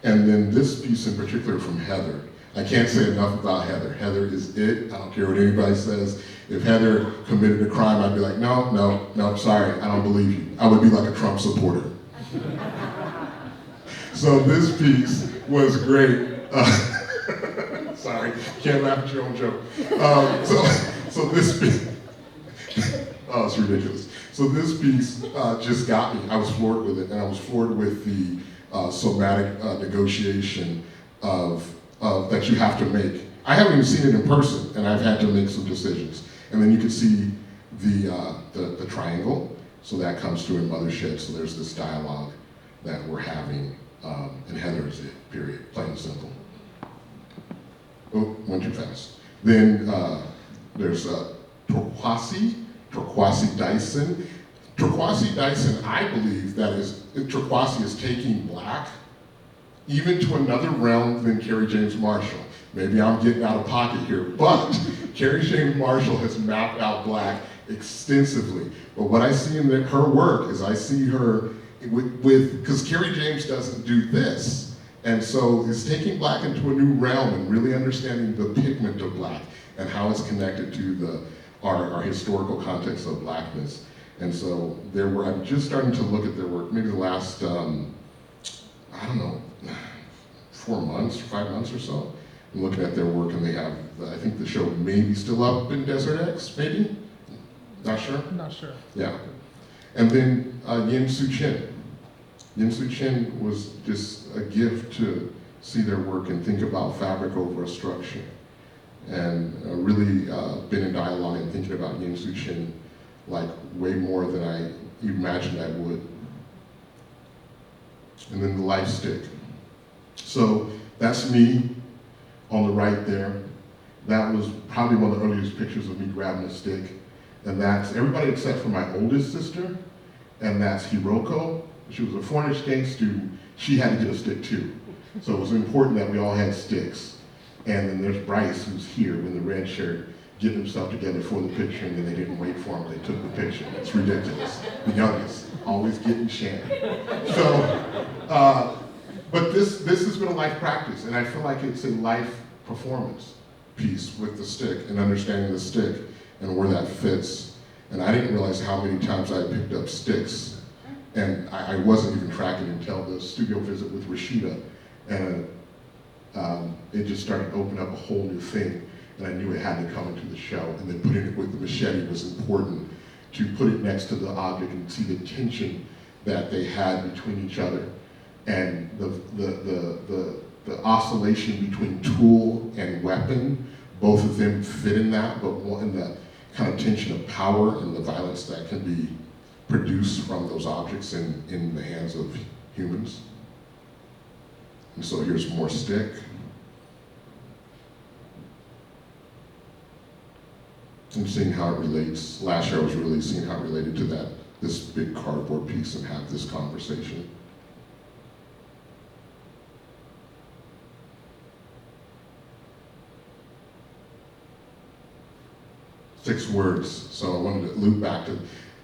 And then this piece in particular from Heather. I can't say enough about Heather. Heather is it. I don't care what anybody says. If Heather committed a crime, I'd be like, no, sorry, I don't believe you. I would be like a Trump supporter. So this piece was great. Sorry, can't laugh at your own joke. So this piece, oh, it's ridiculous. So this piece just got me. I was floored with it, and I was floored with the somatic negotiation of that you have to make. I haven't even seen it in person, and I've had to make some decisions. And then you can see the triangle, so that comes through in Mothershed. So there's this dialogue that we're having, and Heather is it, period, plain and simple. Oh, went too fast. Then there's Turquoise Dyson. Turquoise Dyson, I believe Turquoise is taking black even to another realm than Kerry James Marshall. Maybe I'm getting out of pocket here, but Kerry James Marshall has mapped out black extensively. But what I see in her work is I see her because Kerry James doesn't do this. And so it's taking black into a new realm and really understanding the pigment of black and how it's connected to our historical context of blackness. And so I'm just starting to look at their work, maybe the last, 4 months, 5 months or so. I'm looking at their work, and they have, I think the show may be still up in Desert X, maybe? Not sure? Not sure. Yeah. And then Yin Soo Chin. Yin Soo Chin was just a gift to see their work and think about fabric over a structure. And really been in dialogue and thinking about Yin Soo Chin like way more than I imagined I would. And then the life stick. So that's me on the right there. That was probably one of the earliest pictures of me grabbing a stick. And that's everybody except for my oldest sister, and that's Hiroko. She was a foreign exchange student. She had to get a stick too. So it was important that we all had sticks. And then there's Bryce, who's here in the red shirt, getting himself together for the picture, and then they didn't wait for him, they took the picture. It's ridiculous. The youngest, always getting shammed. So, but this has been a life practice, and I feel like it's a life performance piece with the stick and understanding the stick and where that fits. And I didn't realize how many times I picked up sticks, and I wasn't even tracking until the studio visit with Rashida, and it just started to open up a whole new thing. And I knew it had to come into the show, and then putting it with the machete was important to put it next to the object and see the tension that they had between each other, and the oscillation between tool and weapon. Both of them fit in that, but one that kind of tension of power and the violence that can be produced from those objects in the hands of humans. And so here's more stick. And seeing how it relates. Last year I was really seeing how it related to this big cardboard piece and have this conversation. Six words. So I wanted to loop back to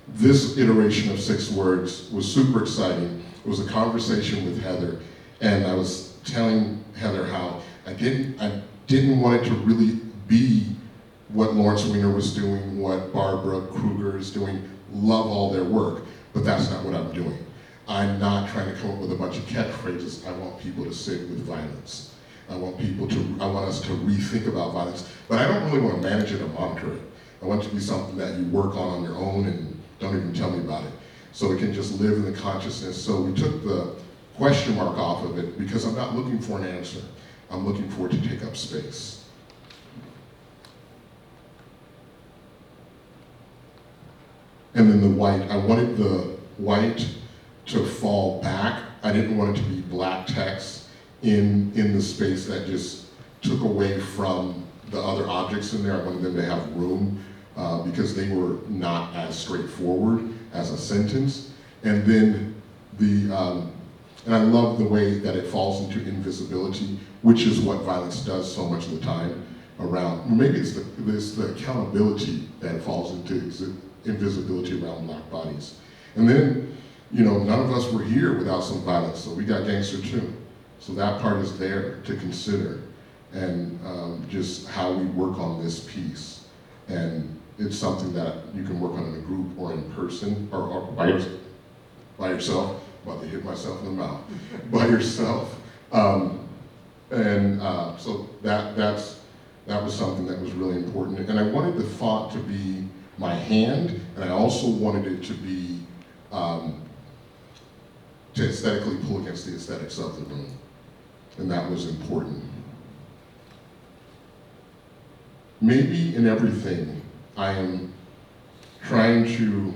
this iteration of 6 words was super exciting. It was a conversation with Heather, and I was telling Heather how I didn't want it to really be what Lawrence Weiner was doing, what Barbara Kruger is doing. Love all their work, but that's not what I'm doing. I'm not trying to come up with a bunch of catchphrases. I want people to sit with violence. I want us to rethink about violence, but I don't really want to manage it or monitor it. I want it to be something that you work on your own and don't even tell me about it. So it can just live in the consciousness. So we took the question mark off of it because I'm not looking for an answer. I'm looking for it to take up space. And then the white, I wanted the white to fall back. I didn't want it to be black text in the space that just took away from the other objects in there. I wanted them to have room because they were not as straightforward as a sentence. And then and I love the way that it falls into invisibility, which is what violence does so much of the time around. Maybe it's the accountability that falls into invisibility around Black bodies. And then, none of us were here without some violence, so we got Gangster too. So that part is there to consider, and just how we work on this piece. And it's something that you can work on in a group or in person, or by yourself. I'm about to hit myself in the mouth. By yourself. So that was something that was really important. And I wanted the font to be my hand, and I also wanted it to be, to aesthetically pull against the aesthetics of the room. And that was important. Maybe in everything, I am trying to,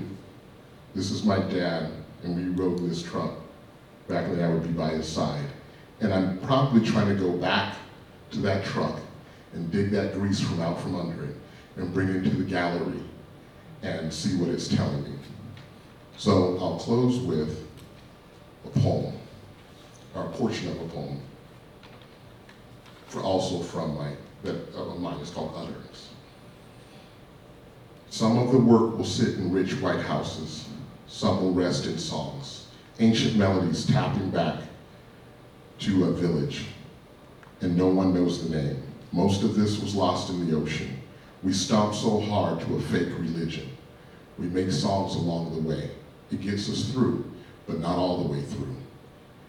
this is my dad, and we rode this truck back when I would be by his side. And I'm probably trying to go back to that truck and dig that grease from out from under it and bring it into the gallery and see what it's telling me. So I'll close with a poem, or a portion of a poem, also from mine. It's called Utterance. Some of the work will sit in rich white houses. Some will rest in songs, ancient melodies tapping back to a village, and no one knows the name. Most of this was lost in the ocean. We stomp so hard to a fake religion. We make songs along the way. It gets us through, but not all the way through.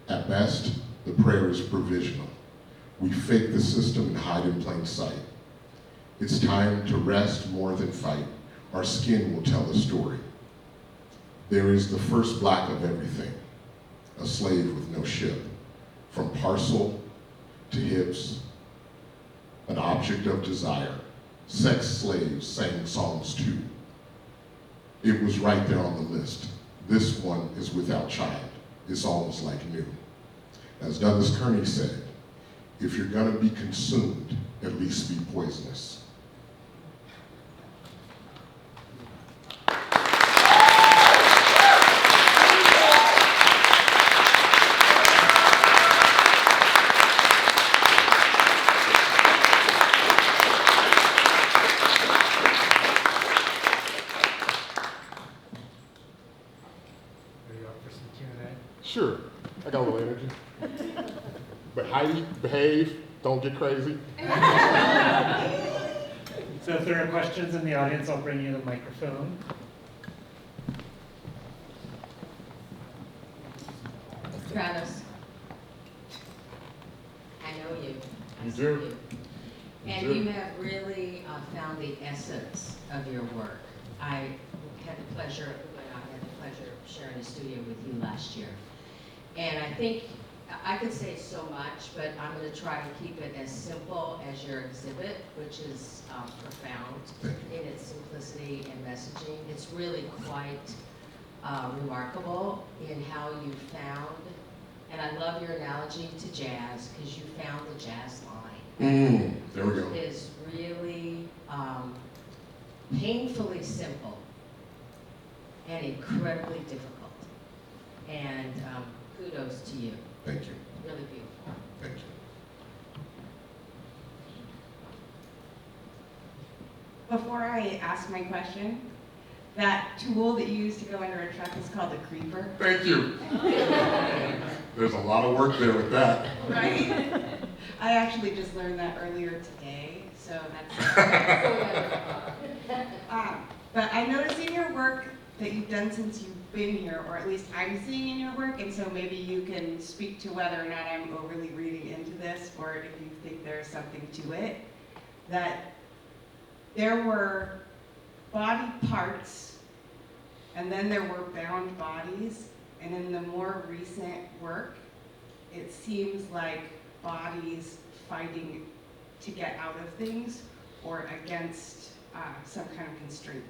At best, the prayer is provisional. We fake the system and hide in plain sight. It's time to rest more than fight. Our skin will tell the story. There is the first black of everything, a slave with no ship. From parcel to hips, an object of desire. Sex slaves sang songs too. It was right there on the list. This one is without child. It's almost like new. As Douglas Kearney said, if you're gonna be consumed, at least be poisonous. Sure, I got a little energy. But Heidi, behave, don't get crazy. So if there are questions in the audience, I'll bring you the microphone. Travis, I know you. You see do? you. And do. you have really found the essence of your work. I had the pleasure of sharing a studio with you last year. And I think I could say so much, but I'm going to try to keep it as simple as your exhibit, which is profound in its simplicity and messaging. It's really quite remarkable in how you found, and I love your analogy to jazz, because you found the jazz line. There we go. It is really painfully simple and incredibly difficult. And kudos to you. Thank you. Really beautiful. Thank you. Before I ask my question, that tool that you use to go under a truck is called a creeper. Thank you. There's a lot of work there with that. Right? I actually just learned that earlier today, so that's but I noticed in your work that you've done since you've been here, or at least I'm seeing in your work, and so maybe you can speak to whether or not I'm overly reading into this, or if you think there's something to it, that there were body parts, and then there were bound bodies, and in the more recent work, it seems like bodies fighting to get out of things or against some kind of constraint.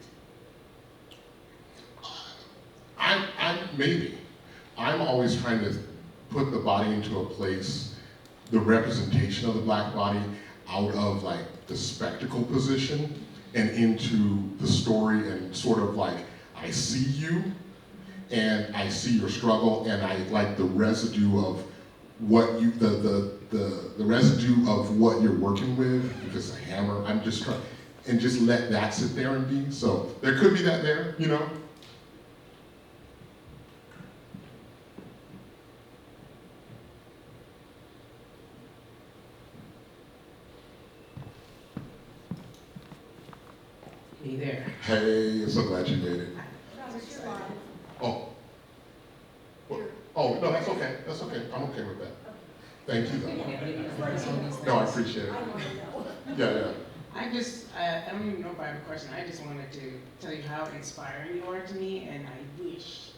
I'm always trying to put the body into a place, the representation of the black body out of like the spectacle position and into the story, and sort of like, I see you and I see your struggle, and I like the residue of what you, the residue of what you're working with. If it's a hammer, I'm just trying, and just let that sit there and be. So there could be that there, you know? me there. Hey, so glad you made it. Oh. Oh, no, that's okay. That's okay. I'm okay with that. Thank you, though. No, I appreciate it. Yeah. I don't even know if I have a question. I just wanted to tell you how inspiring you are to me, and I wish